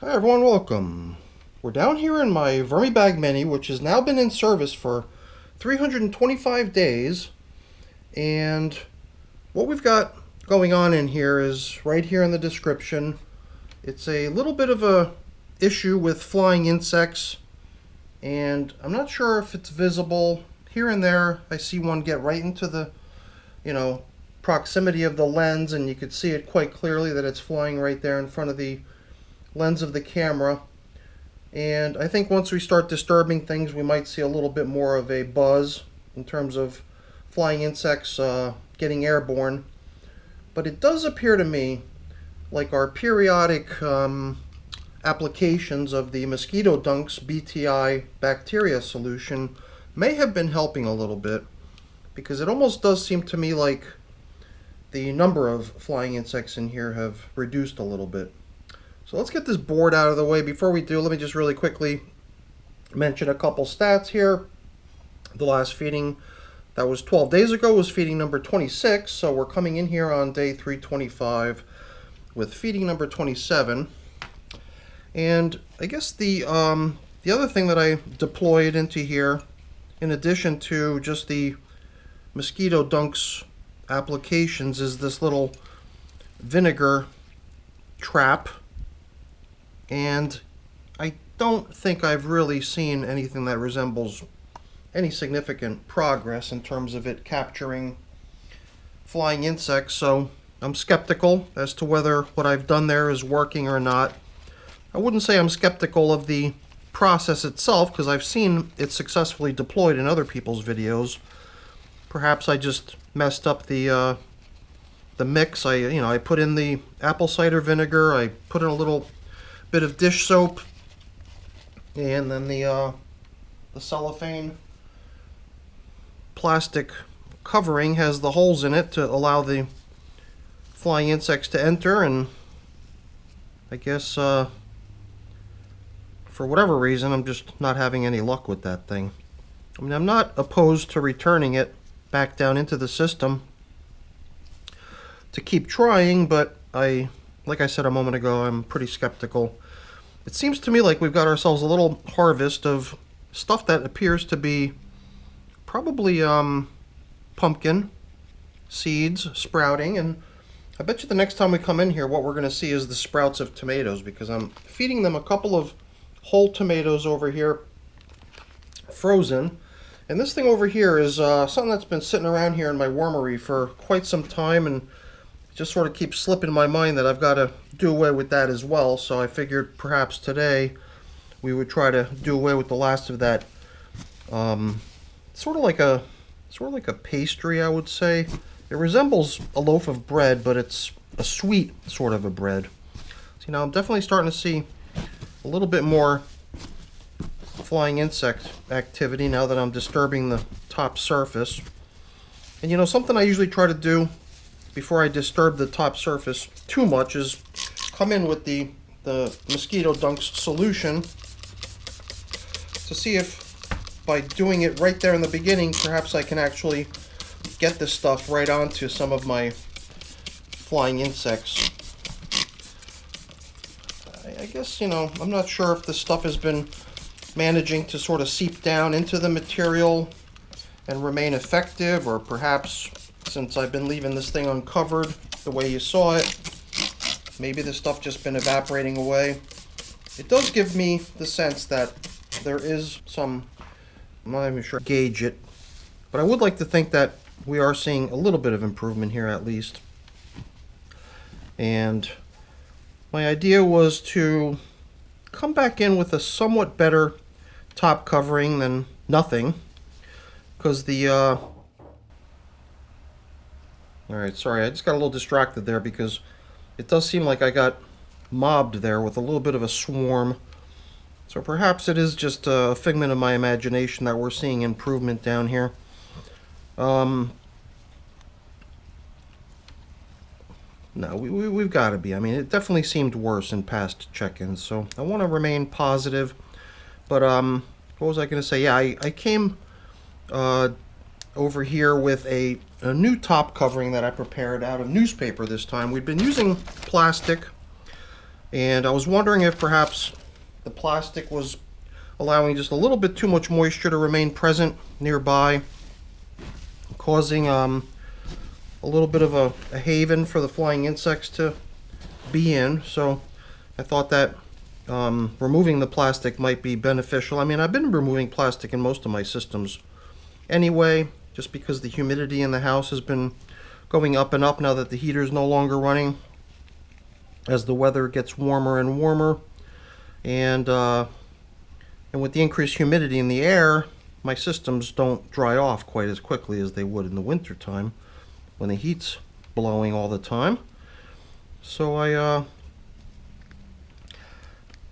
Hi everyone, welcome. We're down here in my VermiBag Mini, which has now been in service for 325 days. And what we've got going on in here is right here in the description. It's a little bit of a issue with flying insects, and I'm not sure if it's visible. Here and there I see one get right into the, proximity of the lens, and you could see it quite clearly that it's flying right there in front of the lens of the camera. And I think once we start disturbing things, we might see a little bit more of a buzz in terms of flying insects getting airborne. But it does appear to me like our periodic applications of the Mosquito Dunks BTI bacteria solution may have been helping a little bit, because it almost does seem to me like the number of flying insects in here have reduced a little bit. So let's get this board out of the way. Before we do, let me just really quickly mention a couple stats here. The last feeding, that was 12 days ago, was feeding number 26. So we're coming in here on day 325 with feeding number 27. And I guess the other thing that I deployed into here, in addition to just the Mosquito Dunks applications, is this little vinegar trap. And I don't think I've really seen anything that resembles any significant progress in terms of it capturing flying insects, so I'm skeptical as to whether what I've done there is working or not. I wouldn't say I'm skeptical of the process itself, because I've seen it successfully deployed in other people's videos. Perhaps I just messed up the mix. I put in the apple cider vinegar, I put in a little bit of dish soap, and then the cellophane plastic covering has the holes in it to allow the flying insects to enter, and I guess for whatever reason I'm just not having any luck with that thing. I mean, I'm not opposed to returning it back down into the system to keep trying, but like I said a moment ago, I'm pretty skeptical. It seems to me like we've got ourselves a little harvest of stuff that appears to be probably pumpkin seeds sprouting, and I bet you the next time we come in here what we're going to see is the sprouts of tomatoes, because I'm feeding them a couple of whole tomatoes over here, frozen. And this thing over here is something that's been sitting around here in my wormery for quite some time, and it just sort of keeps slipping in my mind that I've got to do away with that as well. So I figured perhaps today we would try to do away with the last of that. Sort of like a pastry, I would say. It resembles a loaf of bread, but it's a sweet sort of a bread. So I'm definitely starting to see a little bit more flying insect activity now that I'm disturbing the top surface. And something I usually try to do before I disturb the top surface too much is come in with the Mosquito Dunks solution to see if by doing it right there in the beginning, perhaps I can actually get this stuff right onto some of my flying insects. I guess, I'm not sure if this stuff has been managing to sort of seep down into the material and remain effective, or perhaps since I've been leaving this thing uncovered the way you saw it, maybe this stuff just been evaporating away. It does give me the sense that there is some, I'm not even sure gauge it, but I would like to think that we are seeing a little bit of improvement here at least. And my idea was to come back in with a somewhat better top covering than nothing, because alright, sorry, I just got a little distracted there because it does seem like I got mobbed there with a little bit of a swarm. So perhaps it is just a figment of my imagination that we're seeing improvement down here. No, we've got to be. I mean, it definitely seemed worse in past check-ins, so I want to remain positive. But what was I going to say? Yeah, I came over here with a new top covering that I prepared out of newspaper this time. We've been using plastic And I was wondering if perhaps the plastic was allowing just a little bit too much moisture to remain present nearby, causing a little bit of a haven for the flying insects to be in. So I thought that removing the plastic might be beneficial. I mean, I've been removing plastic in most of my systems anyway, just because the humidity in the house has been going up and up now that the heater is no longer running as the weather gets warmer and warmer. And with the increased humidity in the air, my systems don't dry off quite as quickly as they would in the winter time when the heat's blowing all the time. So I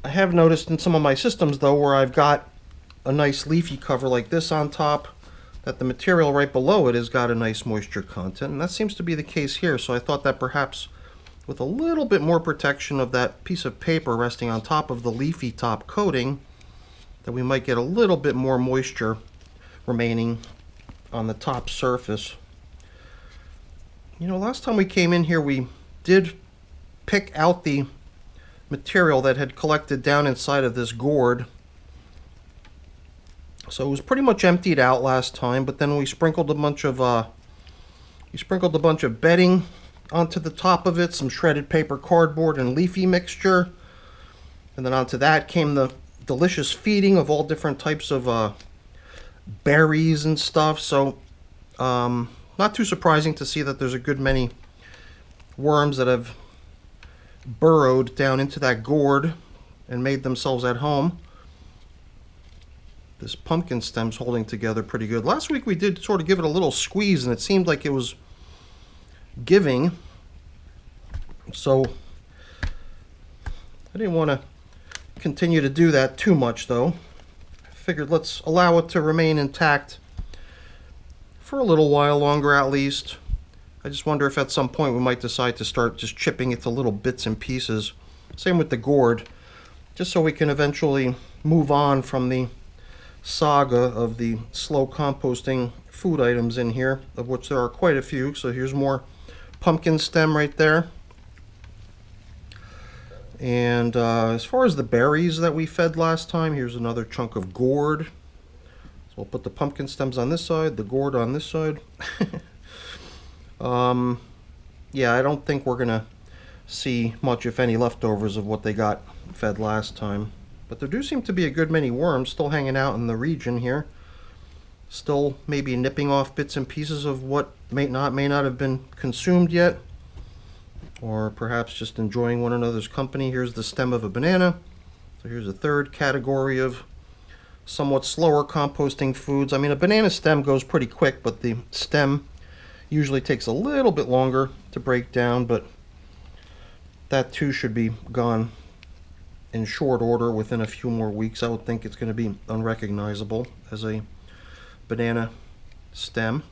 have noticed in some of my systems though, where I've got a nice leafy cover like this on top, that the material right below it has got a nice moisture content, and that seems to be the case here. So I thought that perhaps with a little bit more protection of that piece of paper resting on top of the leafy top coating, that we might get a little bit more moisture remaining on the top surface. You know, last time we came in here, we did pick out the material that had collected down inside of this gourd. So it was pretty much emptied out last time, but then we sprinkled a bunch of bedding onto the top of it, some shredded paper cardboard and leafy mixture, and then onto that came the delicious feeding of all different types of berries and stuff. So not too surprising to see that there's a good many worms that have burrowed down into that gourd and made themselves at home. This pumpkin stem's holding together pretty good. Last week we did sort of give it a little squeeze and it seemed like it was giving. So I didn't want to continue to do that too much though. I figured let's allow it to remain intact for a little while longer at least. I just wonder if at some point we might decide to start just chipping it to little bits and pieces. Same with the gourd, just so we can eventually move on from the saga of the slow composting food items in here, of which there are quite a few. So here's more pumpkin stem right there. And as far as the berries that we fed last time, here's another chunk of gourd. So we'll put the pumpkin stems on this side, the gourd on this side. Yeah, I don't think we're gonna see much, if any, leftovers of what they got fed last time. But there do seem to be a good many worms still hanging out in the region here. Still maybe nipping off bits and pieces of what may not have been consumed yet. Or perhaps just enjoying one another's company. Here's the stem of a banana. So here's a third category of somewhat slower composting foods. I mean, a banana stem goes pretty quick, but the stem usually takes a little bit longer to break down, but that too should be gone in short order within a few more weeks. I would think it's going to be unrecognizable as a banana stem.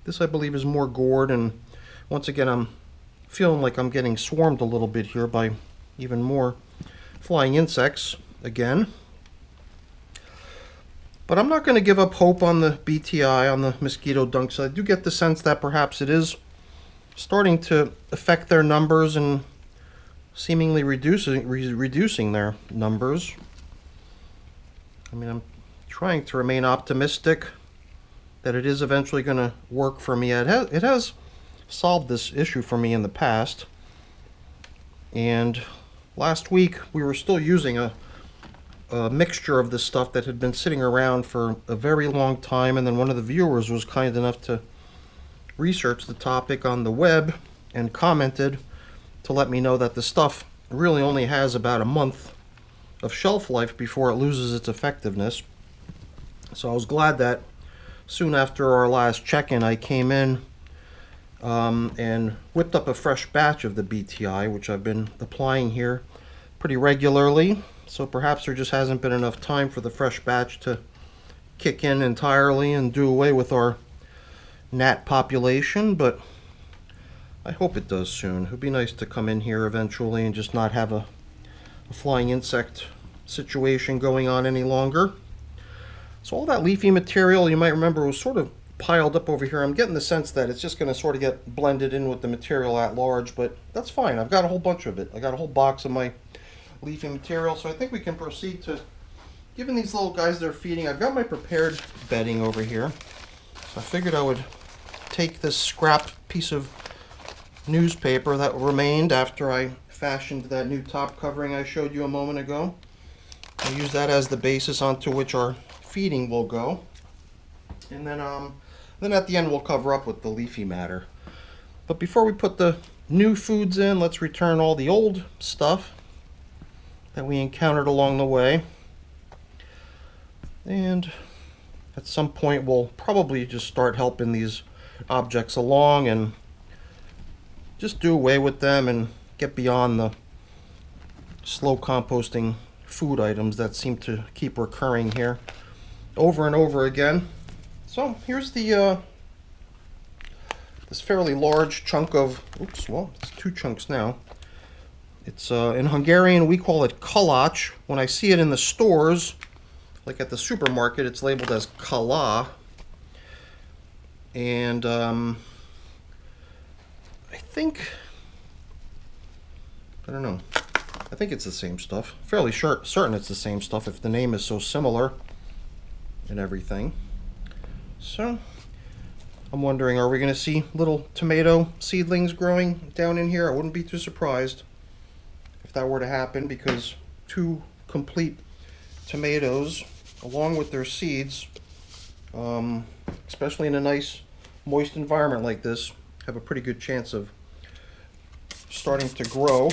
This I believe is more gourd, and once again I'm feeling like I'm getting swarmed a little bit here by even more flying insects again. But I'm not going to give up hope on the BTI, on the Mosquito Dunks. I do get the sense that perhaps it is starting to affect their numbers and seemingly reducing their numbers. I mean, I'm trying to remain optimistic that it is eventually going to work for me. It has solved this issue for me in the past. And last week we were still using a mixture of this stuff that had been sitting around for a very long time, and then one of the viewers was kind enough to research the topic on the web and commented to let me know that the stuff really only has about a month of shelf life before it loses its effectiveness. So I was glad that soon after our last check-in I came in and whipped up a fresh batch of the BTI, which I've been applying here pretty regularly. So perhaps there just hasn't been enough time for the fresh batch to kick in entirely and do away with our gnat population, but I hope it does soon. It would be nice to come in here eventually and just not have a flying insect situation going on any longer. So all that leafy material, you might remember, was sort of piled up over here. I'm getting the sense that it's just going to sort of get blended in with the material at large, but that's fine. I've got a whole bunch of it. I got a whole box of my leafy material. So I think we can proceed to giving these little guys their feeding. I've got my prepared bedding over here. So I figured I would take this scrap piece of newspaper that remained after I fashioned that new top covering I showed you a moment ago. I'll use that as the basis onto which our feeding will go. And then at the end we'll cover up with the leafy matter. But before we put the new foods in, let's return all the old stuff that we encountered along the way. And at some point we'll probably just start helping these objects along and just do away with them and get beyond the slow composting food items that seem to keep recurring here over and over again. So here's the this fairly large chunk of, oops, well, it's two chunks now. It's in Hungarian we call it kalacs. When I see it in the stores, like at the supermarket, it's labeled as kala. And I don't know. I think it's the same stuff. Fairly certain it's the same stuff if the name is so similar and everything. So I'm wondering, are we going to see little tomato seedlings growing down in here? I wouldn't be too surprised if that were to happen, because two complete tomatoes along with their seeds, especially in a nice moist environment like this, have a pretty good chance of starting to grow.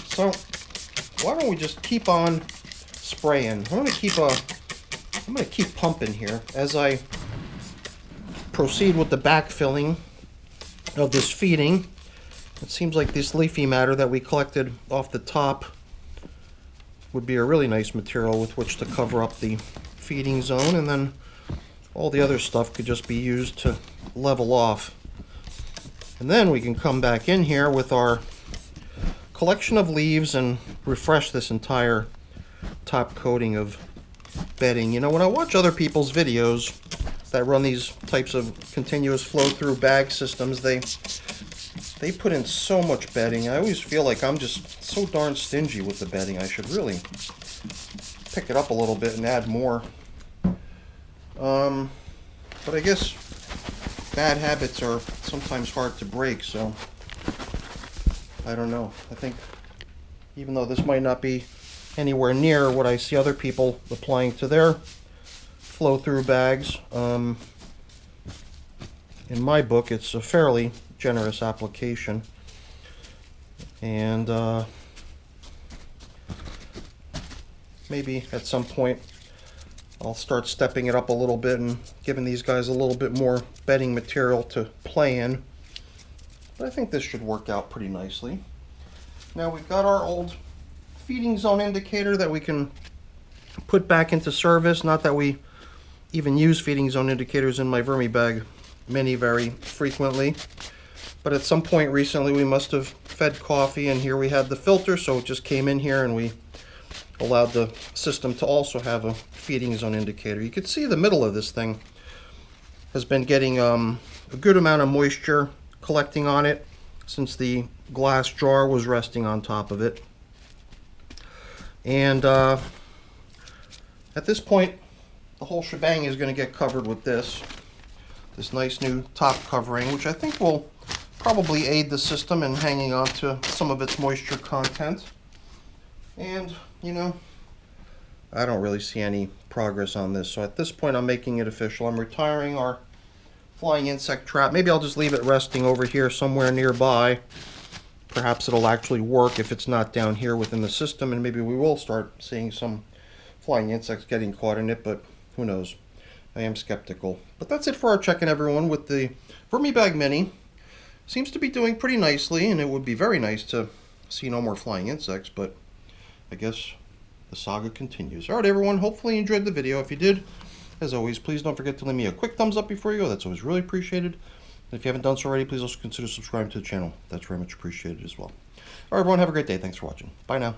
So why don't we just keep on spraying? I'm gonna keep pumping here as I proceed with the backfilling of this feeding. It seems like this leafy matter that we collected off the top would be a really nice material with which to cover up the feeding zone, and then all the other stuff could just be used to level off. And then we can come back in here with our collection of leaves and refresh this entire top coating of bedding. You know, when I watch other people's videos that run these types of continuous flow through bag systems, they put in so much bedding. I always feel like I'm just so darn stingy with the bedding. I should really pick it up a little bit and add more. But I guess bad habits are sometimes hard to break, so I don't know. I think even though this might not be anywhere near what I see other people applying to their flow-through bags, in my book it's a fairly generous application. And maybe at some point I'll start stepping it up a little bit and giving these guys a little bit more bedding material to play in. But I think this should work out pretty nicely. Now we've got our old feeding zone indicator that we can put back into service. Not that we even use feeding zone indicators in my VermiBag Mini very frequently, but at some point recently we must have fed coffee, and here we had the filter, so it just came in here and we allowed the system to also have a feeding zone indicator. You can see the middle of this thing has been getting a good amount of moisture collecting on it since the glass jar was resting on top of it. And at this point the whole shebang is going to get covered with this nice new top covering, which I think will probably aid the system in hanging on to some of its moisture content. And you know, I don't really see any progress on this, so at this point I'm making it official. I'm retiring our flying insect trap. Maybe I'll just leave it resting over here somewhere nearby. Perhaps it'll actually work if it's not down here within the system, and maybe we will start seeing some flying insects getting caught in it, but who knows. I am skeptical. But that's it for our check-in, everyone, with the VermiBag Mini. Seems to be doing pretty nicely, and it would be very nice to see no more flying insects, but I guess the saga continues. Alright everyone, hopefully you enjoyed the video. If you did, as always, please don't forget to leave me a quick thumbs up before you go. That's always really appreciated. And if you haven't done so already, please also consider subscribing to the channel. That's very much appreciated as well. Alright everyone, have a great day. Thanks for watching. Bye now.